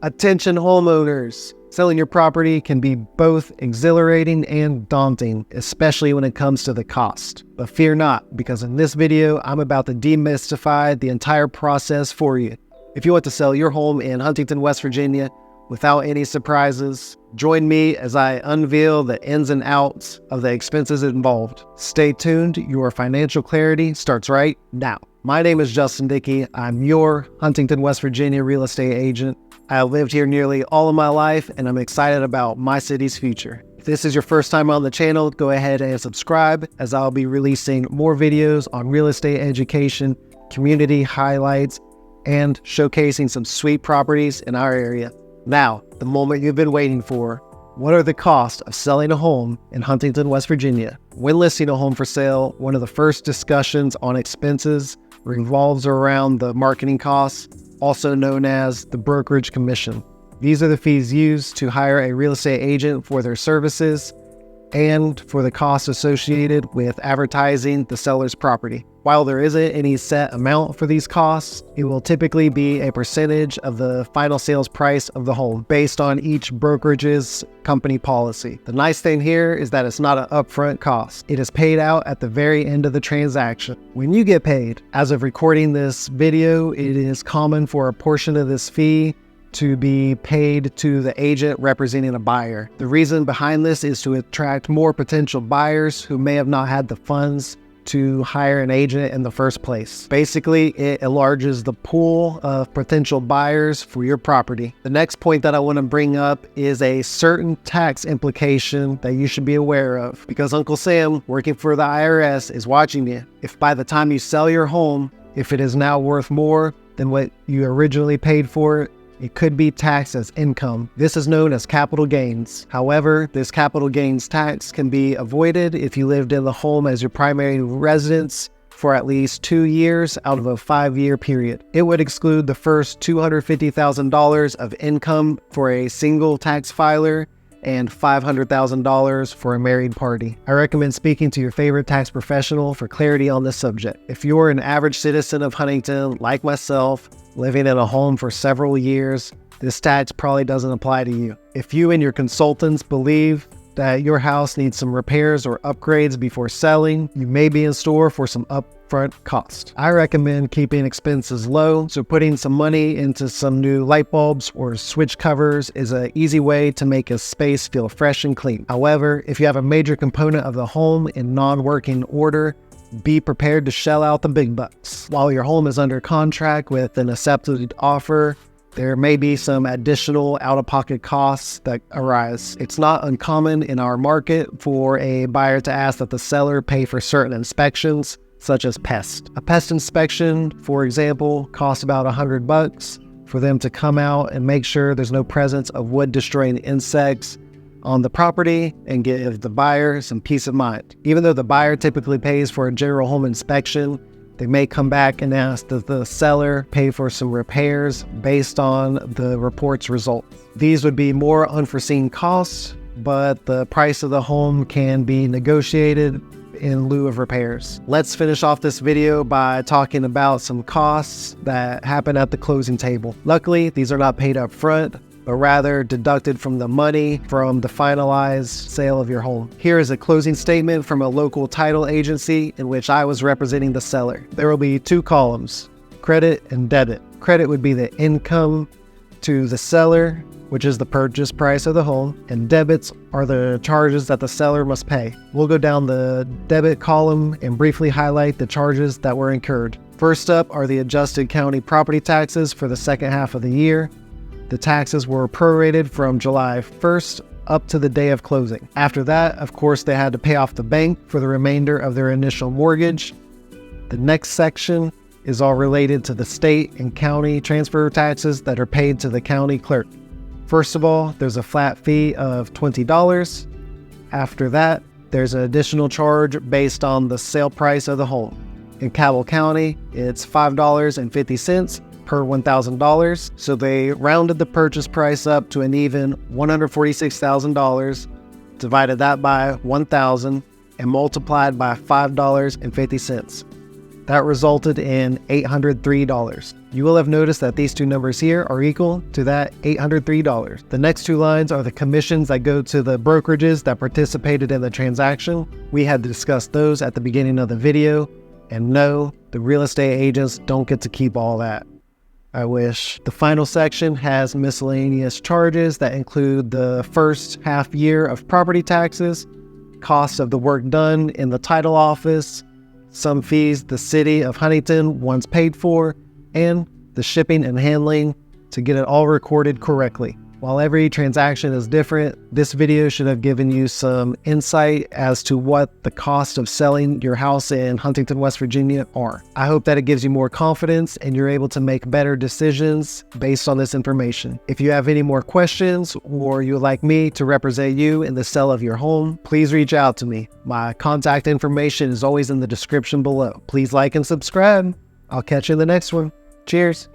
Attention homeowners! Selling your property can be both exhilarating and daunting, especially when it comes to the cost. But fear not, because in this video, I'm about to demystify the entire process for you. If you want to sell your home in Huntington, West Virginia without any surprises, join me as I unveil the ins and outs of the expenses involved. Stay tuned, your financial clarity starts right now. My name is Justin Dickey. I'm your Huntington, West Virginia real estate agent. I have lived here nearly all of my life, and I'm excited about my city's future. If this is your first time on the channel, go ahead and subscribe, as I'll be releasing more videos on real estate education, community highlights, and showcasing some sweet properties in our area. Now, the moment you've been waiting for. What are the costs of selling a home in Huntington, West Virginia? When listing a home for sale, one of the first discussions on expenses revolves around the marketing costs, also known as the brokerage commission. These are the fees used to hire a real estate agent for their services and for the costs associated with advertising the seller's property. While there isn't any set amount for these costs, it will typically be a percentage of the final sales price of the home based on each brokerage's company policy. The nice thing here is that it's not an upfront cost. It is paid out at the very end of the transaction. When you get paid, as of recording this video, it is common for a portion of this fee to be paid to the agent representing a buyer. The reason behind this is to attract more potential buyers who may have not had the funds to hire an agent in the first place. Basically, it enlarges the pool of potential buyers for your property. The next point that I want to bring up is a certain tax implication that you should be aware of, because Uncle Sam, working for the IRS, is watching you. If by the time you sell your home, if it is now worth more than what you originally paid for it could be taxed as income. This is known as capital gains. However, this capital gains tax can be avoided if you lived in the home as your primary residence for at least 2 years out of a 5-year period. It would exclude the first $250,000 of income for a single tax filer and $500,000 for a married party. I recommend speaking to your favorite tax professional for clarity on this subject. If you're an average citizen of Huntington, like myself, living in a home for several years, this tax probably doesn't apply to you. If you and your consultants believe that your house needs some repairs or upgrades before selling, you may be in store for some upfront cost. I recommend keeping expenses low, so putting some money into some new light bulbs or switch covers is an easy way to make a space feel fresh and clean. However, if you have a major component of the home in non-working order, be prepared to shell out the big bucks. While your home is under contract with an accepted offer, there may be some additional out-of-pocket costs that arise. It's not uncommon in our market for a buyer to ask that the seller pay for certain inspections, such as pest. A pest inspection, for example, costs about $100 for them to come out and make sure there's no presence of wood-destroying insects on the property and give the buyer some peace of mind. Even though the buyer typically pays for a general home inspection, they may come back and ask that the seller pay for some repairs based on the report's results. These would be more unforeseen costs, but the price of the home can be negotiated in lieu of repairs. Let's finish off this video by talking about some costs that happen at the closing table. Luckily, these are not paid up front, but rather deducted from the money from the finalized sale of your home. Here is a closing statement from a local title agency in which I was representing the seller. There will be 2 columns, credit and debit. Credit would be the income to the seller, which is the purchase price of the home, and debits are the charges that the seller must pay. We'll go down the debit column and briefly highlight the charges that were incurred. First up are the adjusted county property taxes for the second half of the year. The taxes were prorated from July 1st up to the day of closing. After that, of course, they had to pay off the bank for the remainder of their initial mortgage. The next section is all related to the state and county transfer taxes that are paid to the county clerk. First of all, there's a flat fee of $20. After that, there's an additional charge based on the sale price of the home. In Cabell County, it's $5.50 per $1,000, so they rounded the purchase price up to an even $146,000, divided that by 1,000, and multiplied by $5.50. That resulted in $803. You will have noticed that these two numbers here are equal to that $803. The next two lines are the commissions that go to the brokerages that participated in the transaction. We had discussed those at the beginning of the video. And no, the real estate agents don't get to keep all that. I wish. The final section has miscellaneous charges that include the first half year of property taxes, cost of the work done in the title office, some fees the city of Huntington once paid for, and the shipping and handling to get it all recorded correctly. While every transaction is different, this video should have given you some insight as to what the cost of selling your house in Huntington, West Virginia are. I hope that it gives you more confidence and you're able to make better decisions based on this information. If you have any more questions or you would like me to represent you in the sale of your home, please reach out to me. My contact information is always in the description below. Please like and subscribe. I'll catch you in the next one. Cheers.